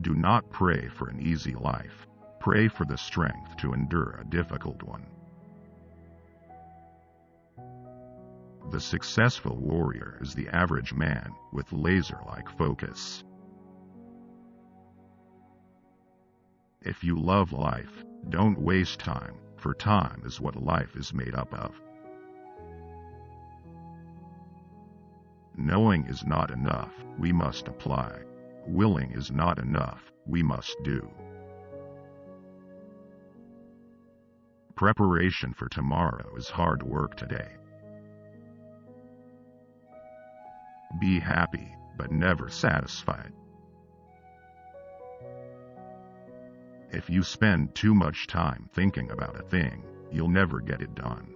Do not pray for an easy life. Pray for the strength to endure a difficult one. The successful warrior is the average man with laser-like focus. If you love life, don't waste time, for time is what life is made up of. Knowing is not enough, we must apply. Willing is not enough, we must do. Preparation for tomorrow is hard work today. Be happy, but never satisfied. If you spend too much time thinking about a thing, you'll never get it done.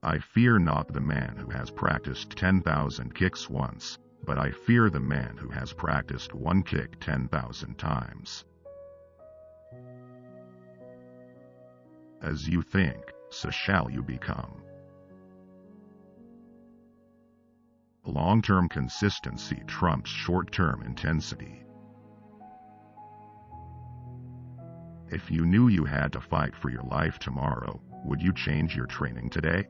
I fear not the man who has practiced 10,000 kicks once, but I fear the man who has practiced one kick 10,000 times. As you think, so shall you become. Long-term consistency trumps short-term intensity. If you knew you had to fight for your life tomorrow, would you change your training today?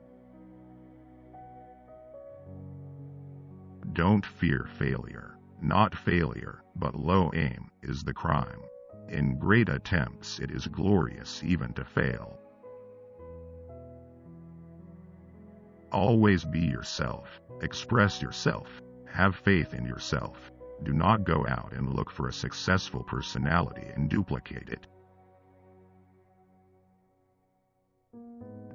Don't fear failure. Not failure, but low aim, is the crime. In great attempts it is glorious even to fail. Always be yourself. Express yourself. Have faith in yourself. Do not go out and look for a successful personality and duplicate it.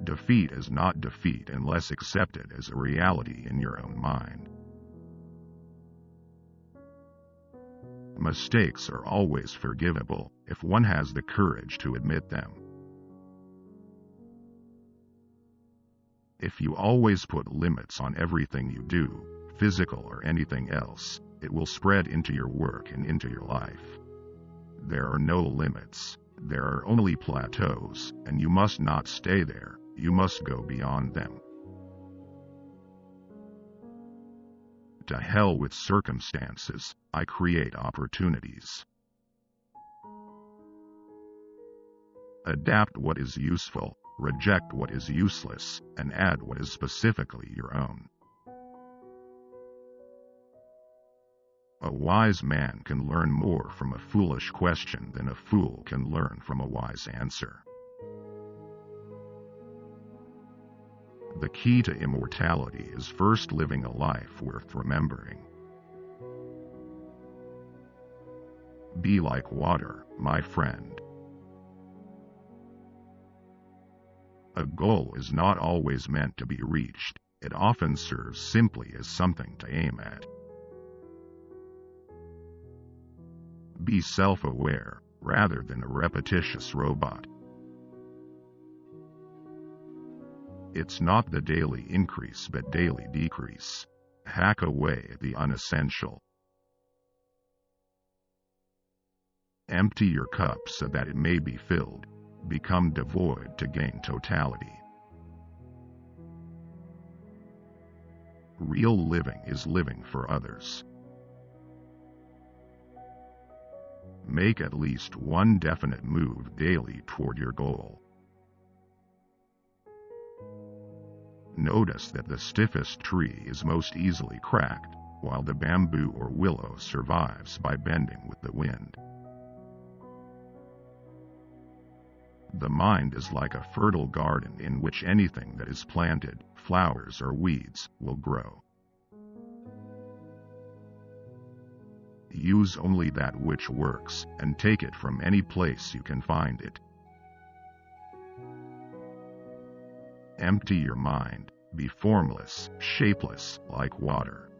Defeat is not defeat unless accepted as a reality in your own mind. Mistakes are always forgivable if one has the courage to admit them. If you always put limits on everything you do, physical or anything else, it will spread into your work and into your life. There are no limits. There are only plateaus, and you must not stay there. You must go beyond them. To hell with circumstances, I create opportunities. Adapt what is useful, reject what is useless, and add what is specifically your own. A wise man can learn more from a foolish question than a fool can learn from a wise answer. The key to immortality is first living a life worth remembering. Be like water, my friend. A goal is not always meant to be reached. It often serves simply as something to aim at. Be self-aware, rather than a repetitious robot. It's not the daily increase but daily decrease. Hack away at the unessential. Empty your cup so that it may be filled. Become devoid to gain totality. Real living is living for others. Make at least one definite move daily toward your goal. Notice that the stiffest tree is most easily cracked, while the bamboo or willow survives by bending with the wind. The mind is like a fertile garden in which anything that is planted, flowers or weeds, will grow. Use only that which works, and take it from any place you can find it. Empty your mind. Be formless, shapeless, like water.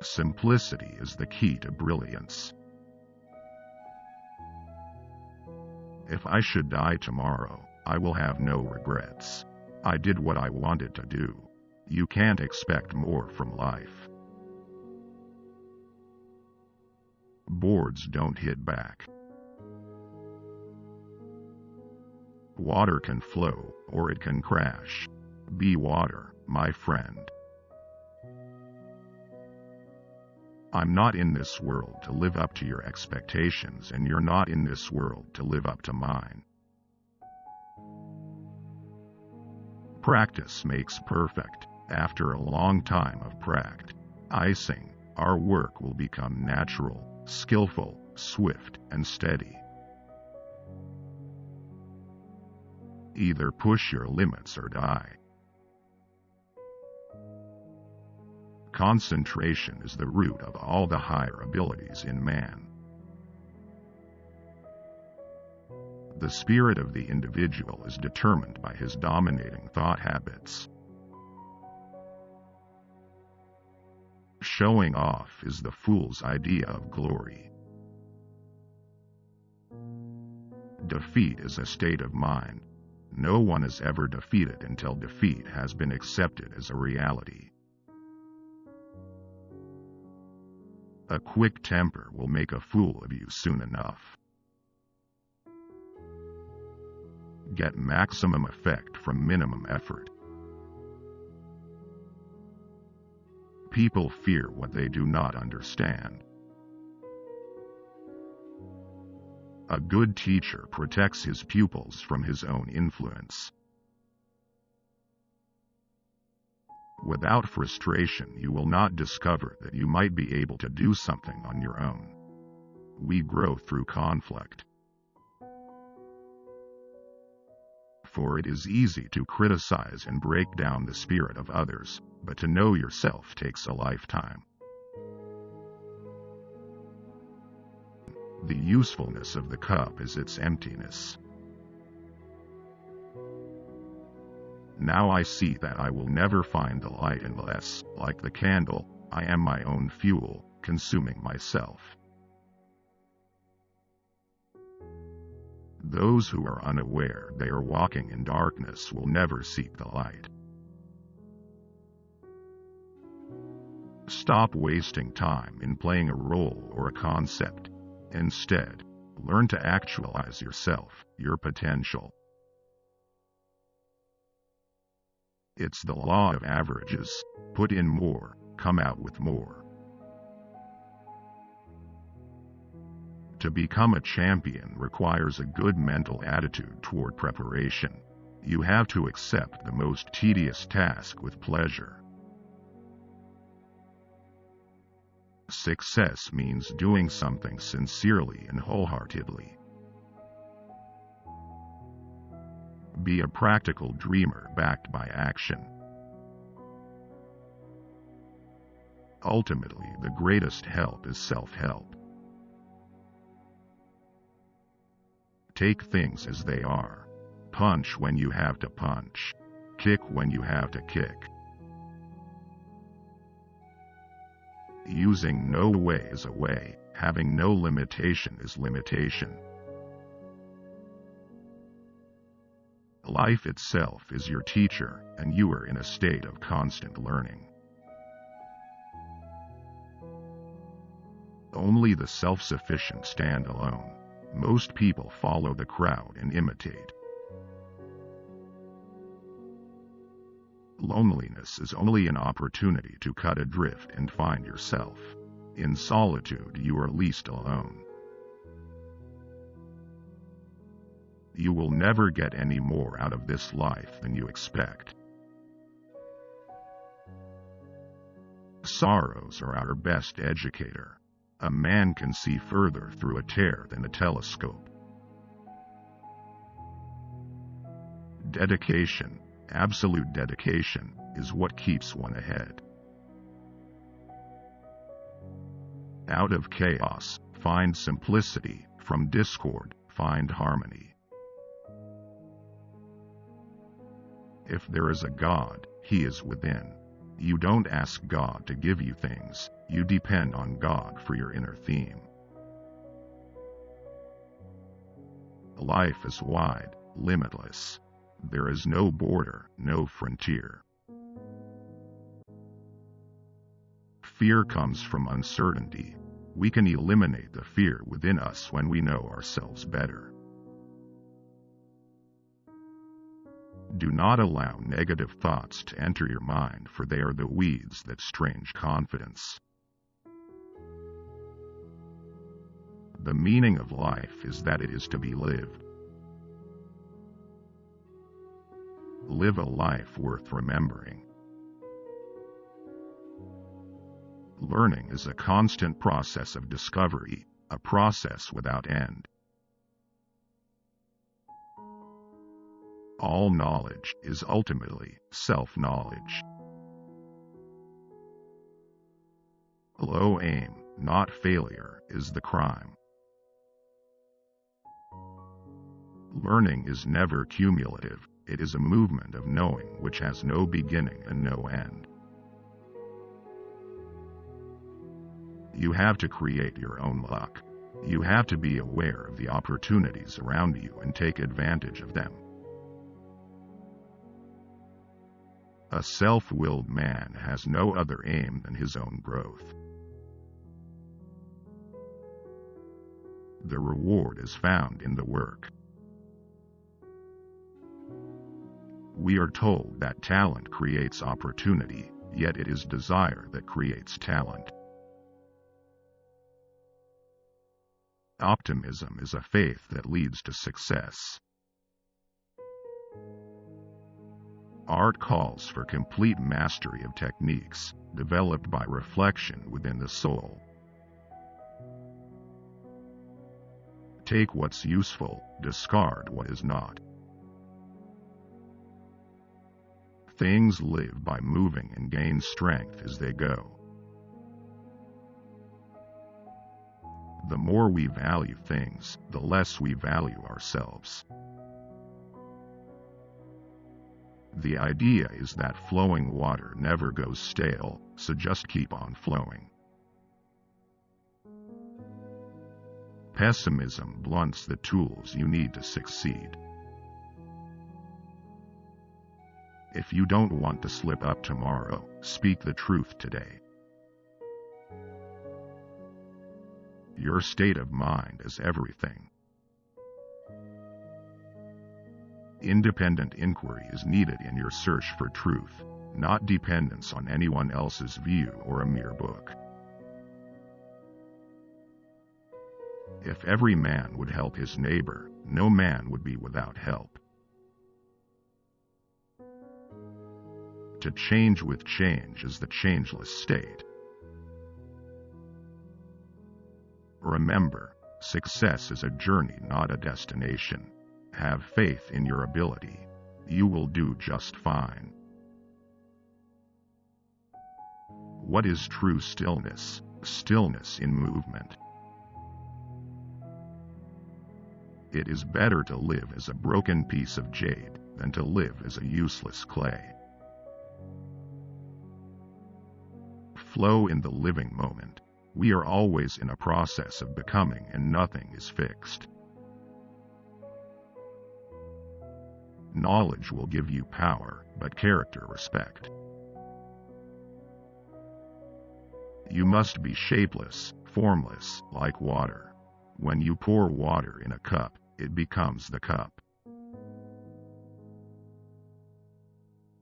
Simplicity is the key to brilliance. If I should die tomorrow, I will have no regrets. I did what I wanted to do. You can't expect more from life. Boards don't hit back. Water can flow, or it can crash. Be water, my friend. I'm not in this world to live up to your expectations, and you're not in this world to live up to mine. Practice makes perfect. After a long time of practicing, our work will become natural, skillful, swift, and steady. Either push your limits or die. Concentration is the root of all the higher abilities in man. The spirit of the individual is determined by his dominating thought habits. Showing off is the fool's idea of glory. Defeat is a state of mind. No one is ever defeated until defeat has been accepted as a reality. A quick temper will make a fool of you soon enough. Get maximum effect from minimum effort. People fear what they do not understand. A good teacher protects his pupils from his own influence. Without frustration, you will not discover that you might be able to do something on your own. We grow through conflict. For it is easy to criticize and break down the spirit of others, but to know yourself takes a lifetime. The usefulness of the cup is its emptiness. Now I see that I will never find the light unless, like the candle, I am my own fuel, consuming myself. Those who are unaware they are walking in darkness will never seek the light. Stop wasting time in playing a role or a concept. Instead, learn to actualize yourself, your potential. It's the law of averages. Put in more, come out with more. To become a champion requires a good mental attitude toward preparation. You have to accept the most tedious task with pleasure. Success means doing something sincerely and wholeheartedly. Be a practical dreamer backed by action. Ultimately, the greatest help is self-help. Take things as they are. Punch when you have to punch. Kick when you have to kick. Using no way is a way. Having no limitation is limitation. Life itself is your teacher, and you are in a state of constant learning. Only the self-sufficient stand alone. Most people follow the crowd and imitate. Loneliness is only an opportunity to cut adrift and find yourself. In solitude, you are least alone. You will never get any more out of this life than you expect. Sorrows are our best educator. A man can see further through a tear than a telescope. Dedication, absolute dedication, is what keeps one ahead. Out of chaos, find simplicity. From discord, find harmony. If there is a God, He is within. You don't ask God to give you things, you depend on God for your inner theme. Life is wide, limitless. There is no border, no frontier. Fear comes from uncertainty. We can eliminate the fear within us when we know ourselves better. Do not allow negative thoughts to enter your mind, for they are the weeds that strange confidence. The meaning of life is that it is to be lived. Live a life worth remembering. Learning is a constant process of discovery, a process without end. All knowledge is ultimately self-knowledge. Low aim, not failure, is the crime. Learning is never cumulative, it is a movement of knowing which has no beginning and no end. You have to create your own luck. You have to be aware of the opportunities around you and take advantage of them. A self-willed man has no other aim than his own growth. The reward is found in the work. We are told that talent creates opportunity, yet it is desire that creates talent. Optimism is a faith that leads to success. Art calls for complete mastery of techniques, developed by reflection within the soul. Take what's useful, discard what is not. Things live by moving and gain strength as they go. The more we value things, the less we value ourselves. The idea is that flowing water never goes stale, so just keep on flowing. Pessimism blunts the tools you need to succeed. If you don't want to slip up tomorrow, speak the truth today. Your state of mind is everything. Independent inquiry is needed in your search for truth, not dependence on anyone else's view or a mere book. If every man would help his neighbor, no man would be without help. To change with change is the changeless state. Remember, success is a journey, not a destination. Have faith in your ability. You will do just fine. What is true stillness? Stillness in movement. It is better to live as a broken piece of jade than to live as a useless clay. Flow in the living moment. We are always in a process of becoming, and nothing is fixed. Knowledge will give you power, but character respect. You must be shapeless, formless, like water. When you pour water in a cup, it becomes the cup.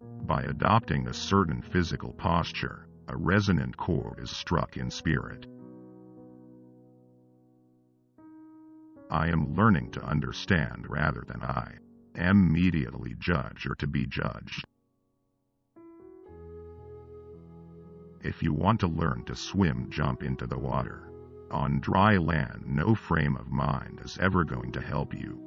By adopting a certain physical posture, a resonant chord is struck in spirit. I am learning to understand rather than I am immediately judge or to be judged. If you want to learn to swim, jump into the water. On dry land, no frame of mind is ever going to help you.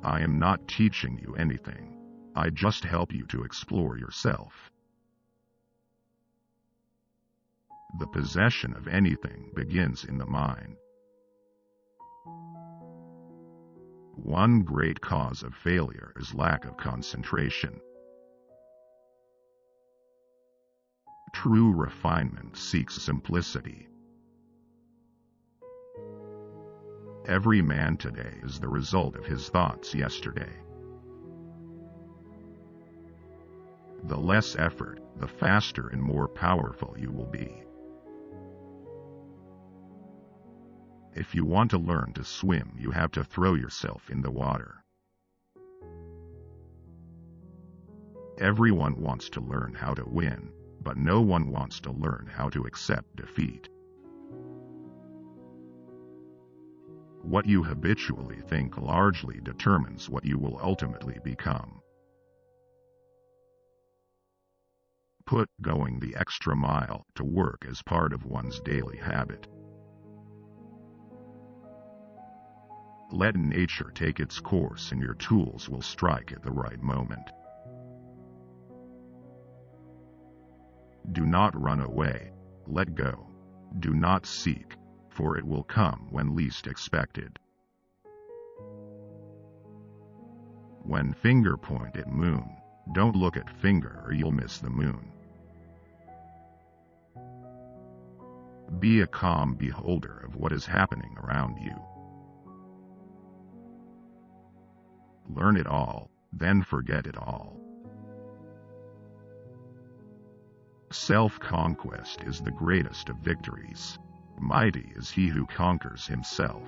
I am not teaching you anything. I just help you to explore yourself. The possession of anything begins in the mind. One great cause of failure is lack of concentration. True refinement seeks simplicity. Every man today is the result of his thoughts yesterday. The less effort, the faster and more powerful you will be. If you want to learn to swim, you have to throw yourself in the water. Everyone wants to learn how to win, but no one wants to learn how to accept defeat. What you habitually think largely determines what you will ultimately become. Put going the extra mile to work as part of one's daily habit. Let nature take its course and your tools will strike at the right moment. Do not run away. Let go. Do not seek, for it will come when least expected. When finger point at moon, don't look at finger or you'll miss the moon. Be a calm beholder of what is happening around you. Learn it all, then forget it all. Self-conquest is the greatest of victories. Mighty is he who conquers himself.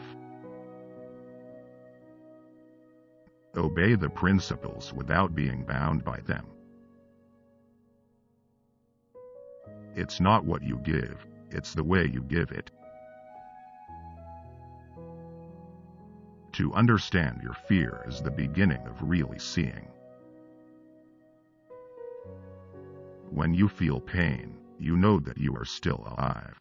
Obey the principles without being bound by them. It's not what you give, it's the way you give it. To understand your fear is the beginning of really seeing. When you feel pain, you know that you are still alive.